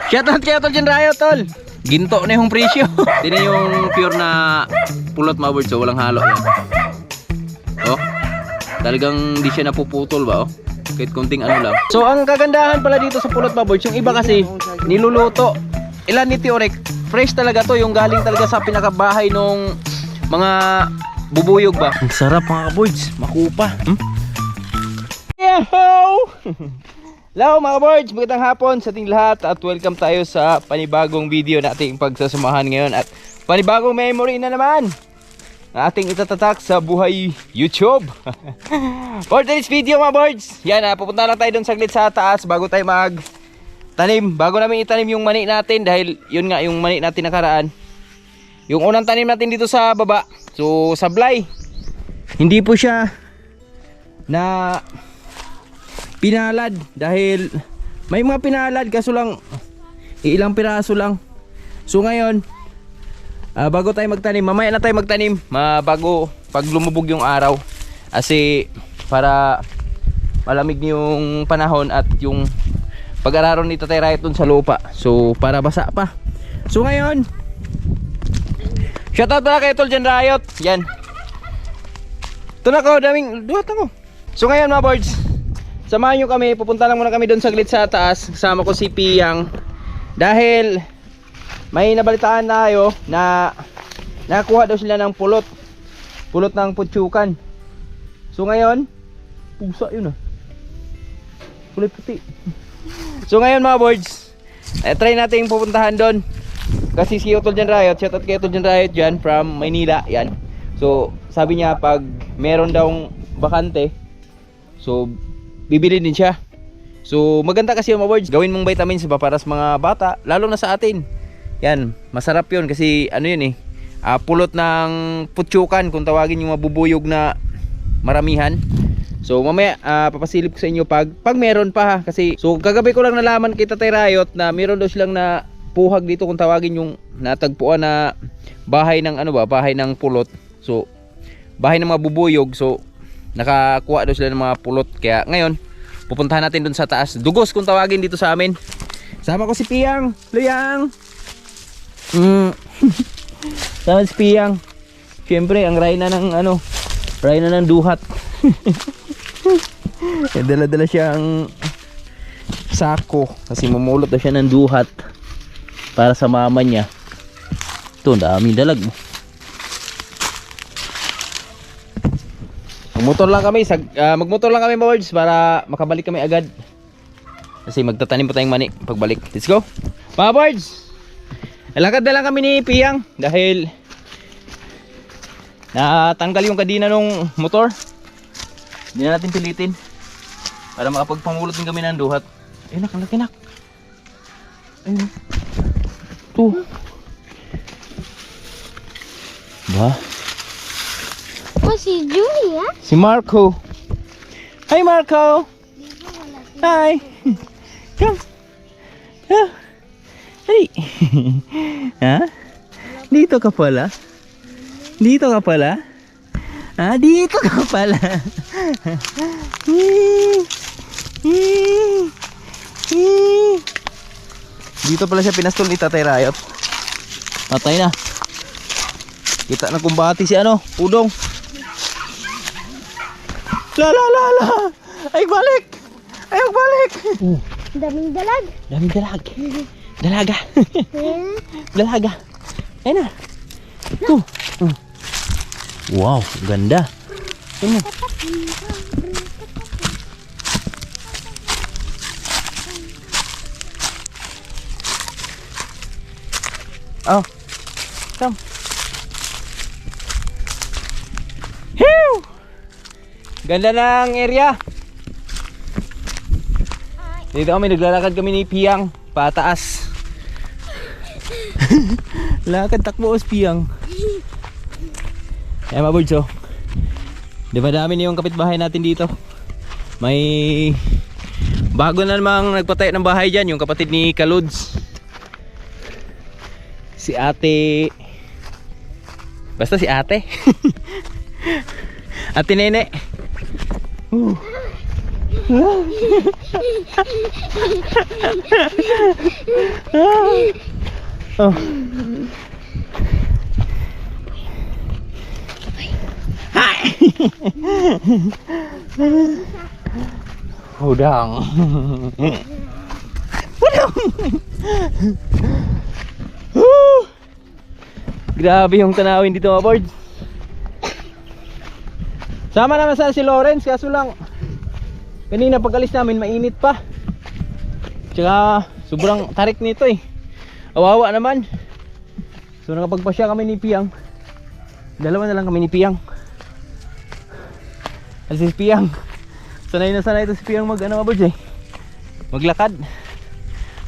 Shoutout kaya tol dyan Rayo tol. Ginto na yung presyo. Tini yung pure na pulot mga birds. So walang halo yan. Oh, talagang di siya napuputol ba oh. Kahit kunting ano lang. So ang kagandahan pala dito sa pulot mga birds, yung iba kasi niluluto. Ilan ni Tiorek, fresh talaga to, yung galing talaga sa pinakabahay nung mga bubuyog ba. Ang sarap mga birds, makupa. Yahoo! Hello mga birds, magandang hapon sa ating lahat at welcome tayo sa panibagong video na ating pagsasamahan ngayon at panibagong memory na naman na ating itatatak sa buhay YouTube. For today's video mga birds, yan pupunta lang tayo doon saglit sa taas bago tayo magtanim. Bago namin itanim yung mani natin dahil yun nga yung mani natin nakaraan. Yung unang tanim natin dito sa baba, so sablay. Hindi po siya na pinalad dahil may mga pinalad kaso lang ilang piraso lang. So ngayon bago tayo magtanim, mamaya na tayo magtanim bago pag lumubog yung araw kasi para malamig yung panahon at yung pag-araron ni Tatay Riot dun sa lupa, so para basa pa. So ngayon shoutout pala kay Tol Jan Riot. Yan, ito na ko, daming duhat ako. So ngayon mga birds, samahan nyo kami, pupunta lang muna kami doon saglit sa taas. Kasama ko si Piyang dahil may nabalitaan tayo na nakakuha daw sila ng pulot ng putsukan. So ngayon, pusa yun kulay puti. So ngayon mga birds, try natin pupuntahan doon kasi si Utol Jan Riot, shoutout kay Utol Jan Riot dyan from Maynila. Yan, so sabi niya pag meron daw bakante, so bibili din siya. So maganda kasi yung mga birds, gawin mong vitamins ba para sa mga bata, lalo na sa atin. Yan, masarap yun kasi ano yun pulot ng putsukan kung tawagin yung mabubuyog na maramihan. So mamaya papasilip ko sa inyo pag meron pa ha. Kasi so kagabi ko lang nalaman kay Tatay Riot na meron daw silang na puhag dito kung tawagin yung natagpuan na bahay ng bahay ng pulot. So bahay ng mga bubuyog. So nakakuha daw sila ng mga pulot. Kaya ngayon pupuntahan natin dun sa taas, dugos kung tawagin dito sa amin. Sama ko si Piyang, Luyang. Sama si Piyang. Siyempre ang rayna ng rayna ng duhat. Dala-dala siyang sako kasi mamulot daw siya ng duhat para sa mama niya. Ito, daming dalag mo. Magmotor lang kami, magmotor lang kami mga birds para makabalik kami agad. Kasi magtatanim pa tayong mani pagbalik. Let's go mga birds. Lakad na lang kami ni Piyang dahil natanggal yung kadina ng motor. Hindi na natin pilitin para makapagpamulot din kami ng duhat. Ayun nak, laki nak. Ayun. Ito ba? Si Julia? Si Marco. Hi Marco. Hi. Come. Hey. Ha? Dito ka pala? Dito ka pala? Dito ka pala. Dito pala siya pinastol ni Tatay Riot. Patay na. Kita na kumbati si Pudong. La. Ay balik. Ay balik. Daming dalag. Daming dalag. Dalaga. Dalaga. Ayun na. Ito. Wow, ganda. Ayun. Oh. Come. Hew! Ganda ng area. Dito kami, naglalakad kami ni Piyang pataas. Lakad takbo os Piyang. Ayan mga birds di ba dami na yung kapitbahay natin dito. May bago na namang nagpatayo ng bahay dyan, yung kapatid ni Kaluds, si ate, basta si ate. Ate Nene. Oh. Udang. Udang. Grabe yung tanawin dito mga boards. Sama naman sana si Lawrence, kaso lang kanina pag-alis namin mainit pa. Tsaka sobrang tarik nito eh. Awawa naman. So nakapagpasya kami ni Piang. Dalawa na lang kami ni Piang. At si Piang, sanay na sanay ito si Piang mag ano mga eh, maglakad.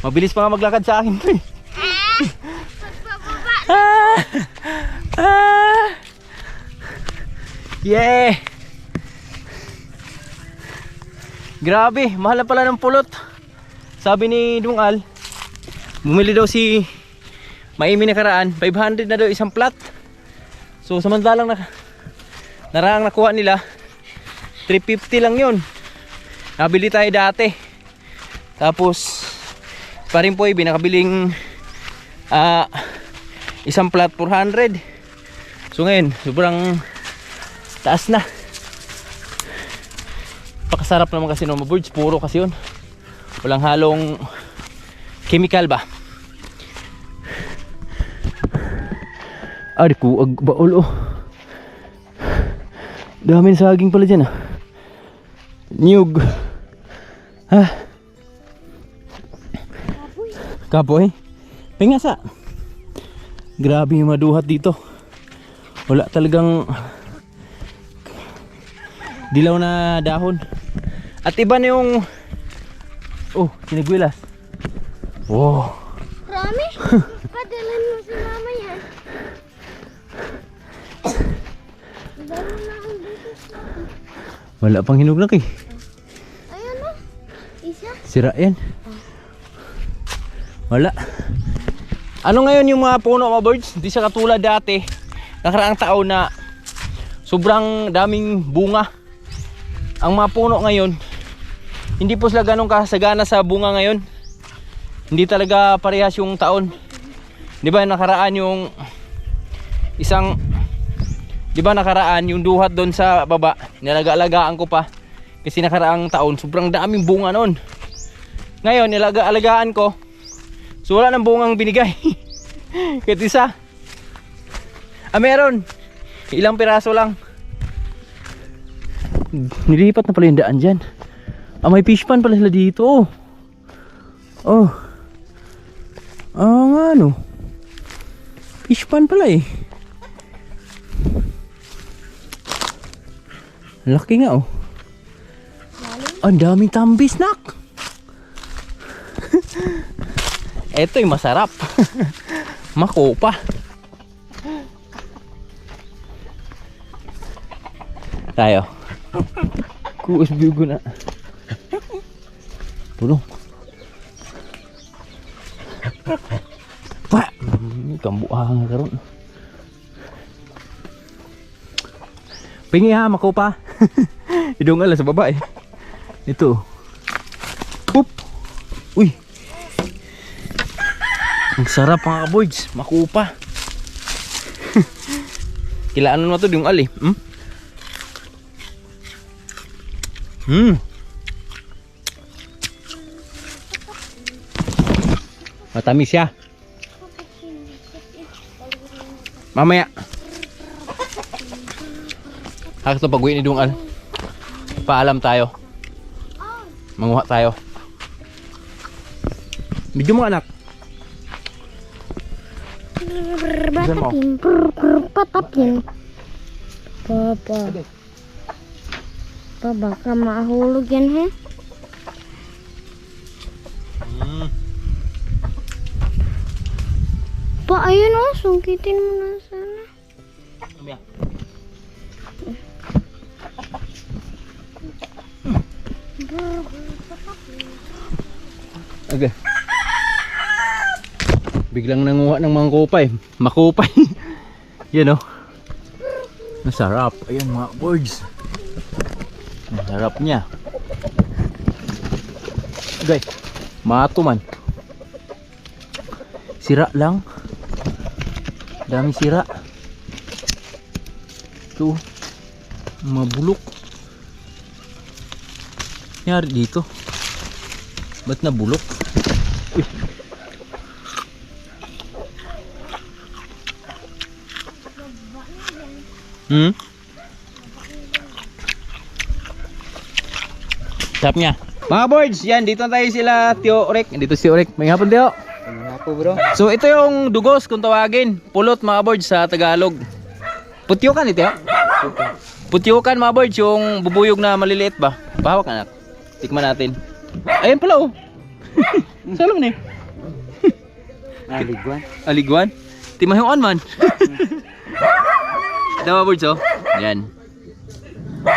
Mabilis pa nga maglakad sa akin to eh. Yeah. Grabe, mahal na pala ng pulot. Sabi ni Dungal, bumili daw si Maimi nakaraan, 500 na daw isang plat. So samantalang naraang nakuha nila 350 lang yun. Nabili tayo dati. Tapos pa rin po nakabiling isang plat 400. So ngayon sobrang taas na. Pakasarap naman kasi ng mga birds, puro kasi yun, walang halong chemical ba. Ari ko ag baol oh. Dami na saging pala dyan ah. Niyog. Ha? Kapoy. Pingasa. Grabe yung maduhat dito. Wala talagang dilaw na dahon. At iba na yung sinigwilas. Wow. Promise? Padalan mo si mama yan. Dalo na ang butos natin. Wala pang hinuglak eh. Ayan o. Isa? Sira yan. Wala. Ano ngayon yung mga puno mga birds? Hindi siya katulad dati. Nakaraang taon na sobrang daming bunga. Ang mga puno ngayon, hindi po sila ganun kasagana sa bunga ngayon. Hindi talaga parehas yung taon. Di ba nakaraan yung nakaraan yung duhat doon sa baba, nilaga-alagaan ko pa. Kasi nakaraang taon, sobrang daming bunga noon. Ngayon, nilaga-alagaan ko. So wala nang bungang binigay. Kahit isa. Meron. Ilang piraso lang. Nilipat na pala yung daan dyan. May fish pan pala sila dito. Oh. Nga no. Fish pan pala eh. Laki nga oh. Ang daming tambis nak. Eto'y masarap. Makopa. Tayo. Kuus biugo na. Tulong. Pa. Kambuang karon. Pingi ha, makopa. Idungal sa baba eh. Ito. Poop. Uy. Ang sarap mga kaboys, makupa. Kilaan mo to yung ali. Matamis siya. Mamaya. Hak to pag-uwi ni Dungal. Paalam tayo. Manguha tayo. Medyo mo anak. Patapin. Patapin. Papa. Pa baka mahulog yan he. Pa ayun o, sungkitin mo na sana. Okay. Biglang nanguha ng mga kupay. Makupay. Yan o. Masarap. Ayan mga birds. Masarap niya. Guys, mato man. Sira lang. Dami sira. Ito. Mabulok. Nangyari dito. Ba't nabulok? Uy. Tap niya. Mga boards, yan, dito na tayo sila Tio Orek. Dito si Orek. May hapon, Tio. Ako bro. So ito yung dugos kung tawagin. Pulot mga boards sa Tagalog. Putyukan ito, Tio. Putyukan mga boards, yung bubuyog na maliliit ba? Pahawak anak. Tikman natin. Ayun pala oh. Salam ni. Aliguan. Aliguan. Timahuan man. Ito mga boards oh. Yan.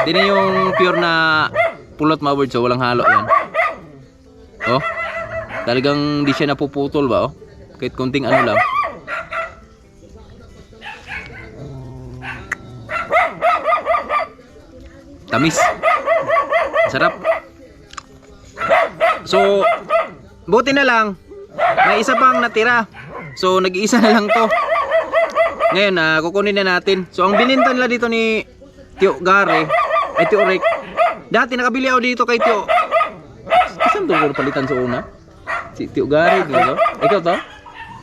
Tingnan yung pure na pulot mga boards oh. Walang halo yan. Oh. Talagang di siya napuputol ba oh. Kahit konting ano lang. Tamis. Sarap. So, buti na lang may isa pang natira. So, nag-iisa na lang to. Ngayon, kukunin na natin. So, ang binintan nila dito ni Tio Gare, ay Tio Rick. Dati nakabili ako dito kay Tio. Saan doon palitan sa una? Si Tio Gare dito. Ikaw to?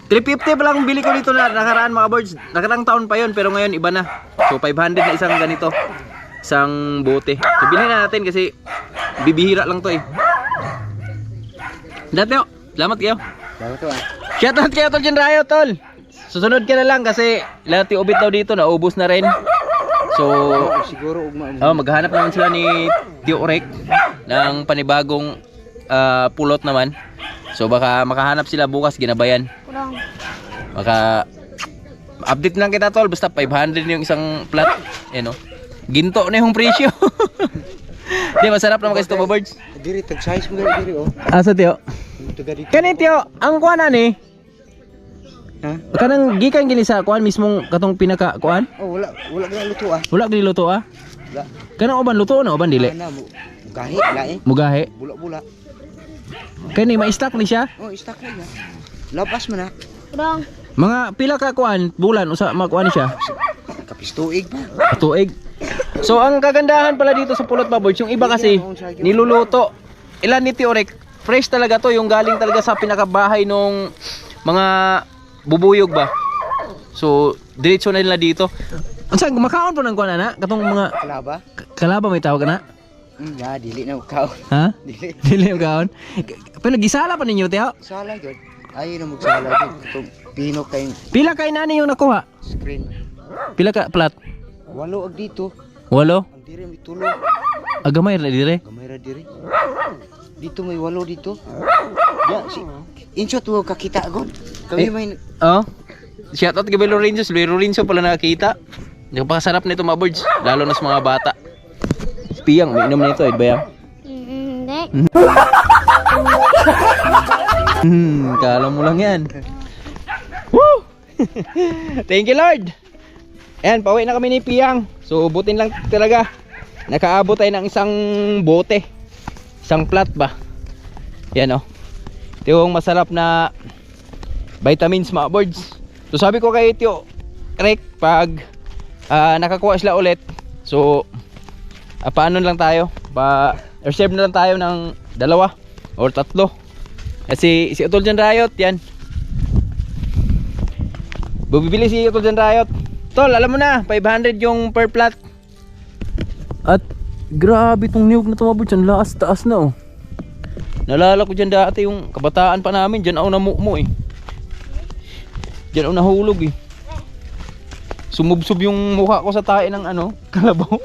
350 pa lang bili ko dito na nakaraan mga boards. Nakarang taon pa yon pero ngayon iba na. So 500 na isang ganito. Isang bote. So bilhin na natin kasi bibihira lang to eh. Dati oh. Salamat kayo. Salamat to ah. Shoutout kayo tol dyan Rayo tol. Susunod ka na lang kasi lahat yung ubit daw dito naubos na rin. So Siguro ugma. maghahanap naman sila ni Tio Orek ng panibagong pulot naman. So baka makahanap sila bukas ginabayan. Kurang. Maka update lang kita tol basta 500 yung isang plat. Eh no. Ginto na yung presyo. Di masarap naman kasi ito mga birds. Diri tag size mo diri oh. Asa Tio? Taga dito. Kani Tio, ang kuan ani? Ha? Kanang gikan gini sa kuan mismong katong pinaka kuan? Oh wala na luto ah. Wala gini luto ah. Wala. Kanang uban luto na uban dili. Na mo. Gahi lae. Mugahe. Bula-bula. Kani ma-stack ni siya. Oh, stock na yan. Labas mo na. Kurang. Mga pila ka kuan bulan usa makuan siya. Kapistuig pa. Tuig. So ang kagandahan pala dito sa pulot baboy, yung iba kasi niluluto. Ilan ni Tio Rick? Fresh talaga to, yung galing talaga sa pinakabahay nung mga bubuyog ba. So diretso na nila dito. Unsa gumakaon po ng kuan ana? Katong mga Kalaba? kalaba may tawag na? Ya, dili na ukaw. Ha? Dili. Dili yung kaon. Pero gisala pa ninyo Tio. Sala gyud. Ay na magsala gyud. Katong pino kay Pila kay nani yung nakuha? screen. Pila ka plat? Walo ag dito. 8. Ang diri may tulo. Agamay ra dire. Gamay ra diri. Dito may walo dito. Ya, si inshot mo kakita agad. Kami may Oh. Shoutout kay Lorenzo, si Lorenzo pala nakakita. Napakasarap nito mga birds, lalo na sa mga bata. Piyang, may inom nito, ba yan? Hindi. Kala mo lang yan. Woo! Thank you Lord. Ayan, pauwi na kami ni Piyang. So butin lang talaga. Nakaabot tayo ng isang bote. Isang plat ba? Yan oh. Ito yung masarap na vitamins mga birds. So sabi ko kay Tio Rick, pag nakakuha sila ulit, so paano lang tayo? Reserve na lang tayo ng 2 or 3. Kasi si Utol dyan Riot, yan. Bubibili si Utol dyan Riot. Tol, alam mo na, 500 yung per plat. At grabe tong niyog na tumabot dyan, laas taas na oh. Nalala ko dyan dati yung kabataan pa namin, dyan ako namumo eh. Dyan ako nahulog eh. Sumubsob yung mukha ko sa tae ng ano, kalabaw.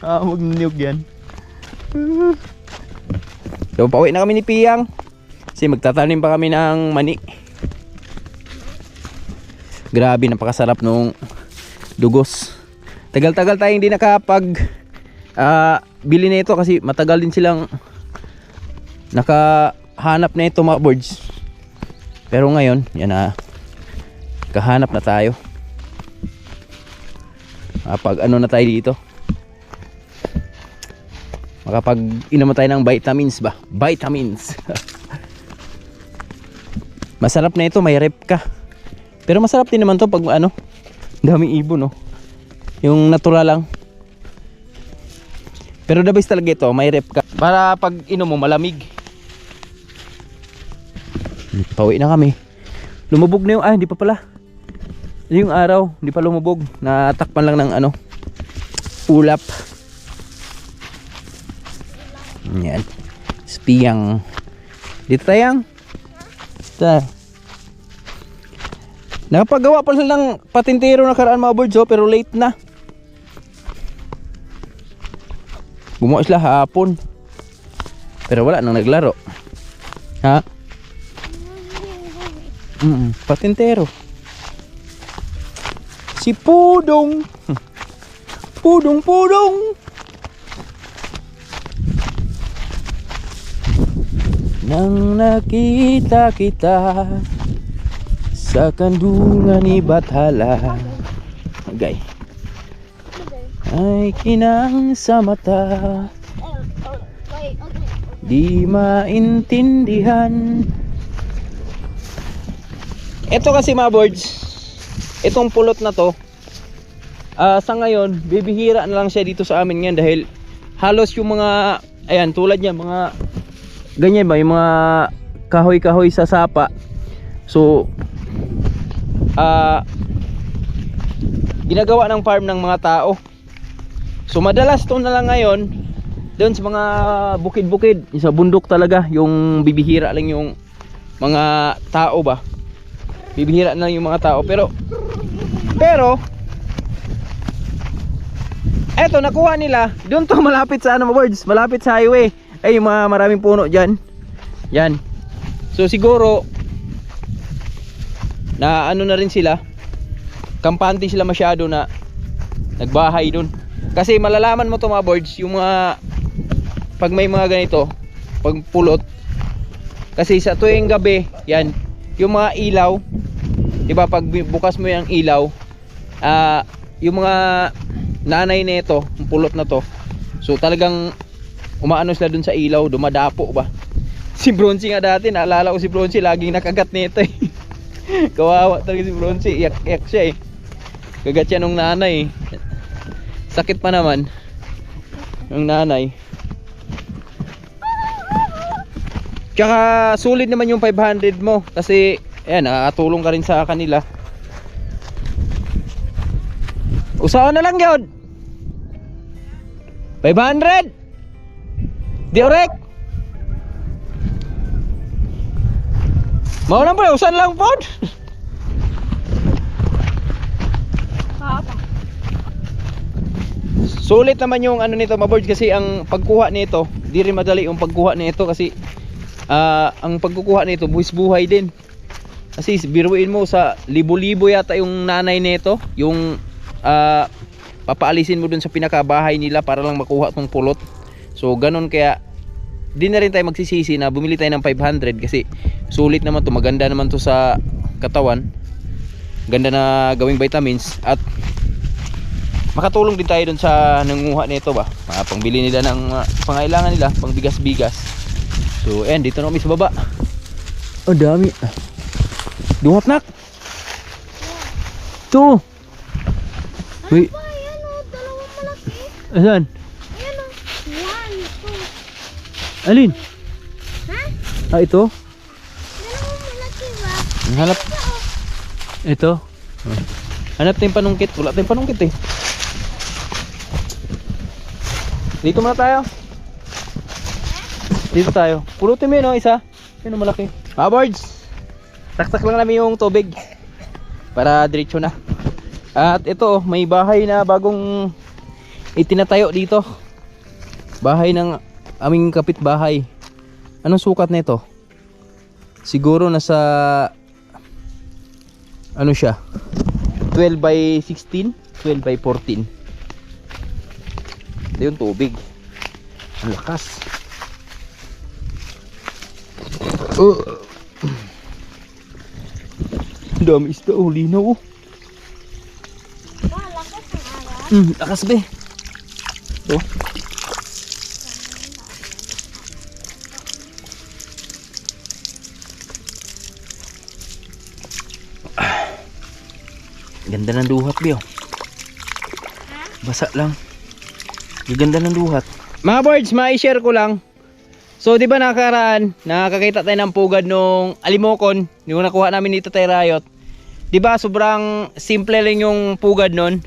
Huwag niyog yan. So pauwi na kami ni Piyang. Kasi magtatanim pa kami ng mani. Grabe, napakasarap nung dugos. Tagal-tagal tayong hindi nakapag bili na ito kasi matagal din silang nakahanap na ito mga birds. Pero ngayon, yan na, kahanap na tayo. Pag ano na tayo dito. Makapag-inom tayo ng vitamins ba? Vitamins. Masarap na ito, may rep ka. Pero masarap din naman to pag ano, daming ibon, no? Yung natural lang. Pero the best talaga ito, may rep ka. Para pag inom mo, malamig. Pauwi na kami. Lumubog na yung, hindi pa pala. Yung araw, hindi pa lumubog. Natakpan lang ng ano, ulap. Yan. Spiyang. Dito tayang. Ito. Nakapagawa pa sila ng patintero na karaan mga birds, oh, pero late na. Gumawa sila hapon. Pero wala nang naglaro. Ha? Patintero. Si Pudong. Pudong. Nang nakita kita sa kandungan ni Bathala, agay, ay kinang sa mata, di maintindihan. Ito kasi mga birds, itong pulot na to, sa ngayon bibihira na lang siya dito sa amin ngayon dahil halos yung mga, ayan tulad niya, mga ganyan ba, yung mga kahoy-kahoy sa sapa. So ginagawa ng farm ng mga tao. So madalas to na lang ngayon doon sa mga bukid-bukid, sa bundok talaga, yung bibihira lang yung mga tao ba. Bibihira na lang yung mga tao. Pero eto nakuha nila doon to malapit sa ano, birds, malapit sa highway. Ay yung mga maraming puno dyan. Yan. So siguro na ano na rin sila, kampante sila masyado na nagbahay dun. Kasi malalaman mo to mga birds, yung mga pag may mga ganito, pag pulot, kasi sa tuwing gabi, yan, yung mga ilaw, diba, pag bukas mo yung ilaw, yung mga nanay nito, yung pulot na to, so talagang umaano sila dun sa ilaw, dumadapo ba. Si Bronzy nga dati, naalala ko si Bronzy, laging nakagat nito eh. Kawawa talaga si Bronzy, iyak siya eh. Kagat siya nung nanay. Sakit pa naman nung nanay. Tsaka sulit naman yung 500 mo, kasi ayan, nakatulong ka rin sa kanila. Usahan na lang yun. 500 Diorek. Mau lang po, usan lang po. Sulit naman yung ano nito mga birds, kasi ang pagkuha nito, di rin madali yung pagkuha nito kasi ang pagkukuha nito buwis buhay din. Kasi biruin mo, sa libo-libo yata yung nanay nito, yung papaalisin mo dun sa pinakabahay nila para lang makuha tong pulot. So ganun, kaya di na rin tayo magsisisi na bumili tayo ng 500 kasi sulit naman to, maganda naman to sa katawan, ganda na gawing vitamins, at makatulong din tayo dun sa nanguha nito ba, pangbili nila ng pangailangan nila, pang bigas-bigas. So ayan, dito na kami sa baba. Oh, dami. Dungot nak. Ito. Uy. Ayan o, dalawang malaki. Asan? Ayan o. 1, 2. Alin? Ha? Ito? Dalawang malaki ba? Hanap. Ito. Hanap tayong panungkit. Wala tayong panungkit eh. Dito muna tayo. Dito tayo. Pulutin mo yun o, isa. Yun o, malaki. Mga birds, taktak lang namin yung tubig para diretso na. At ito, may bahay na bagong itinatayo dito. Bahay ng aming kapitbahay. Anong sukat nito? Siguro nasa ano siya, 12 by 16, 12 by 14. Ito yung tubig. Ang lakas. Dami isda, linaw. Ba, lakas ng araw. Lakas be. Ito. Ganda ng duhat, Bio. Basa lang. Ganda ng duhat. Mga birds, ma-share ko lang. So, di ba nakaraan, nakakita tayo ng pugad nung alimokon, yung nakuha namin dito tayo Riot. Di ba sobrang simple lang yung pugad nun.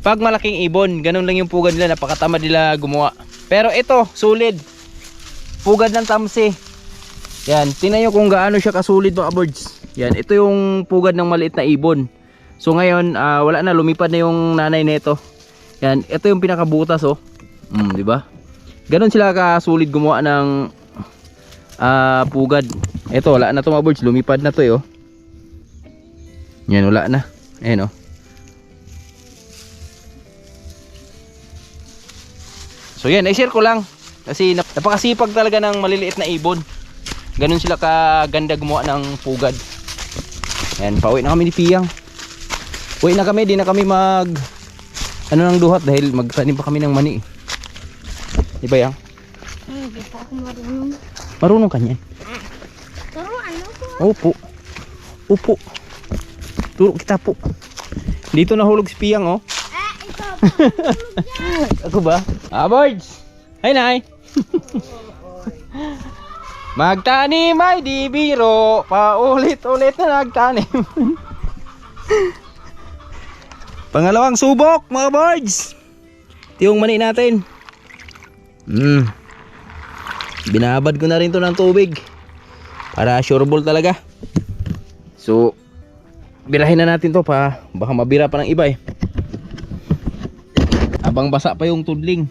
Pag malaking ibon, ganun lang yung pugad nila, napakatamad nila gumawa. Pero ito, solid. Pugad ng tamsi. Yan, tingnan nyo kung gaano siya kasulid mga birds. Yan, ito yung pugad ng maliit na ibon. So ngayon, wala na, lumipad na yung nanay nito. Yan, ito yung pinakabutas oh. Di ba? Ganon sila kasulid gumawa ng pugad. Ito, wala na to mga birds, lumipad na to eh oh. Yan, wala na. Ayan oh. So yan, i-share ko lang. Kasi napakasipag talaga ng maliliit na ibon. Ganon sila kaganda gumawa ng pugad. Yan, pauwi na kami ni Piyang. Uwi na kami, di na kami ano ng duhat dahil magtanim pa kami ng mani. Di ba Yang? Hindi po ako marunong. Marunong ka niyan? Pero ano po? Opo. Upo. Turo kita po. Dito nahulog si Piyang oh. Ikaw. Ako ba? Birds! Hi Nay! Magtanim ay di biro. Paulit-ulit na nagtanim. Pangalawang subok mga birds. Ito yung mani natin. Binabad ko na rin to ng tubig para sureball talaga. So birahin na natin to pa. Baka mabira pa ng iba eh. Habang basa pa yung tudling.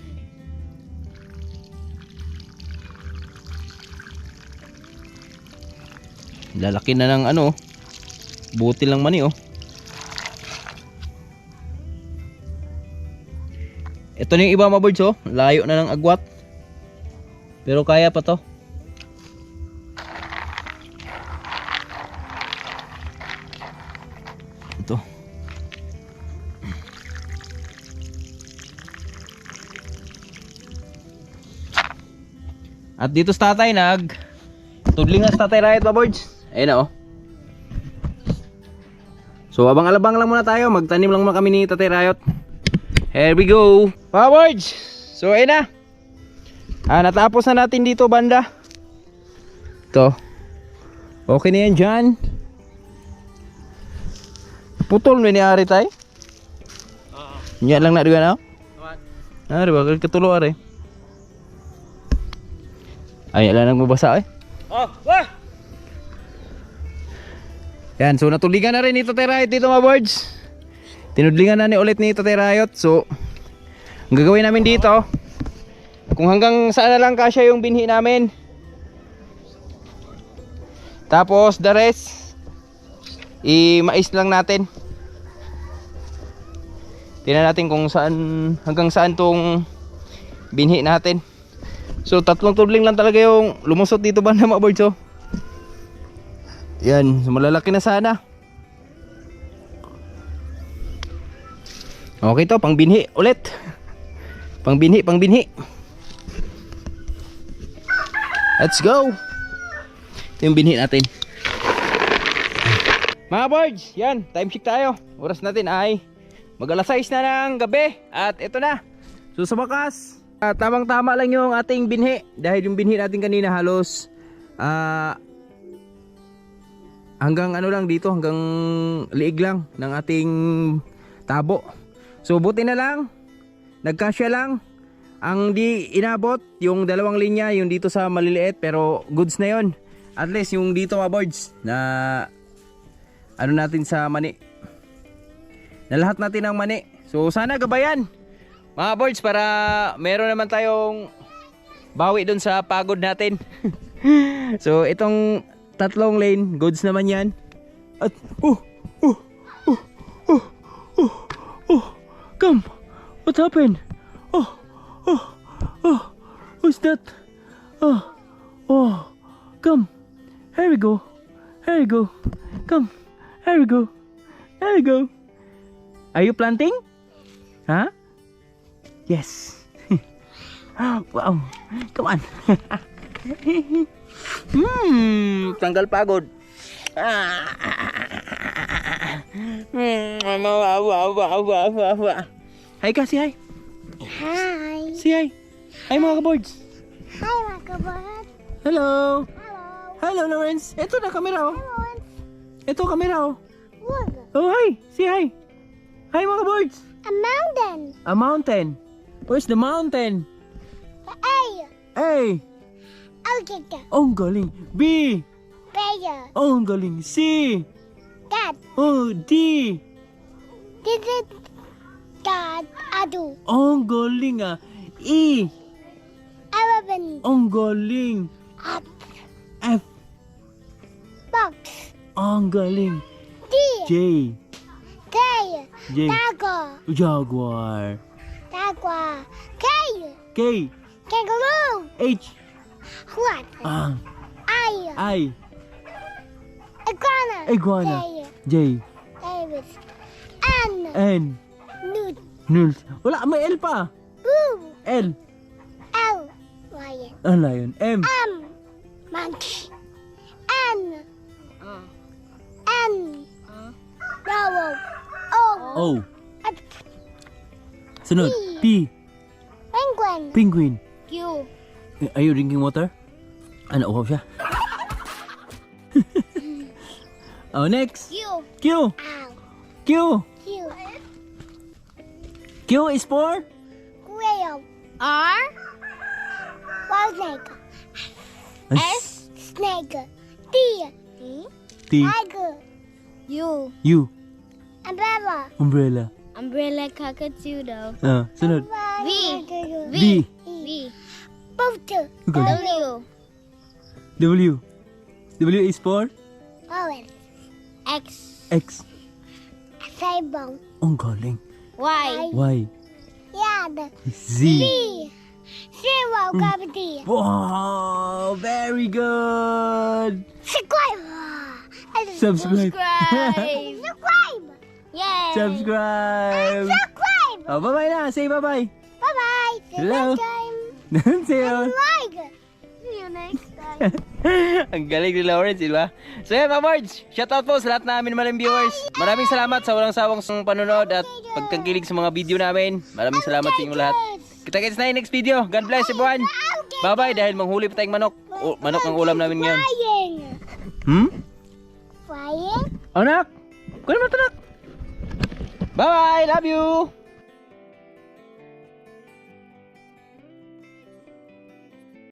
Lalaki na ng ano, butil lang mani oh. Ito na yung iba mga birds oh, layo na ng agwat. Pero kaya pa to. Ito. At dito sa tatay tudling na sa tatay Riot mga birds. Ayun na oh. So abang-alabang lang muna tayo. Magtanim lang muna kami ni Tatay Riot. Here we go mga birds. So ayun na. Natapos na natin dito banda. Ito. Okay na yan dyan. Putol na niari tayo. Nya lang na diba na. Diba katulo are. Ay lang magbasa eh. Wah! Yan, so natulingan na rin ni Tatay Riot dito mga birds. Tinudlingan na ni ulit ni Tatay Riot. So ang gagawin namin dito, kung hanggang saan na lang kasya yung binhi namin. Tapos the rest i-mais lang natin. Tingnan natin kung saan, hanggang saan tong binhi natin. So 3 tudling lang talaga yung lumusot dito banda mga birds oh. Yan, malalaki na sana. Okay to, pang binhi ulit. Pang binhi. Let's go. Ito yung binhi natin. Mga birds, yan, time check tayo. Oras natin ay mag-alas 6 na ng gabi. At ito na. So sa wakas, tamang-tama lang yung ating binhi. Dahil yung binhi natin kanina halos hanggang ano lang dito, hanggang liig lang ng ating tabo. So buti na lang, nagkasya lang. Ang di inabot, yung 2 linya, yung dito sa maliliit, pero goods na yon. At least yung dito mga birds, na ano natin sa mani. Na lahat natin ng mani. So sana gabayan mga birds para meron naman tayong bawi dun sa pagod natin. So itong 3 lane, goods naman yan. At come, what happened? Who's that? Come, here we go, come, here we go. Are you planting? Huh? Yes. Wow, come on. Tanggal pagod. Hi ka, si hi. Hi. Si hi. Hi mga kaboards. Hi, mga kabahat. Hello. Hello. Hello, Lawrence. Ito na kamera oh. Hello. Ito kamera oh. Look, Oh, hi. Si hi. Hi mga kaboards. a mountain. A mountain. Where's the mountain? A. A. Okay, Oh, ang galing. B. bear. Oh, ang galing. C. Cat. Oh, D. This is cat. Adu. Oh, ang galing ah. E. Elephant. Oh, ang galing. Up. F. Box. Oh, ang galing. D. J. K. J. Tiger. Jaguar. Jaguar. K. K. Kangaroo. H. What? Ah. I. I. Iguana. Iguana. J. J. David. N. N. Newt. Nils. Wala, may L pa. Boo. L. L. Lion. Ah, lion. M. M. Monkey. N. N. Owl. O. O. Sunod. P. Penguin. Penguin. Q. Are you drinking water? Ano, uhaw siya. Oh, next. Q. Q. Ow. Q. Q. Q is for? Quail. R. Wild snake. S. Snake. T. T. Tiger. U. U. Umbrella. Umbrella. Umbrella cockatoo though. Ah, sunod. V. V. V. Boat. Okay. W. W. W is for? Owen. X. X. Sabong. Ang galing. Y. Y. Yad. Z. Z. Zero gravity. Wow, very good. Subscribe. Subscribe. Subscribe. Yay. Subscribe. Subscribe. Oh, bye-bye na. Say bye-bye. Bye-bye. See you Hello. next time. Say oh. Like. See you next time. Ang galing ni Lawrence, di ba? So yan mga boards, shoutout po sa lahat namin maraming viewers. Maraming salamat sa walang sawang panonood at pagkakilig sa mga video namin. Maraming salamat sa inyo lahat. Kita-kits na yung next video. God bless everyone. Bye-bye dahil manghuli pa tayong manok. Manok ang ulam namin ngayon. Flying. Hmm? Flying. Anak! Kunin mo ito, anak! Bye-bye! Love you!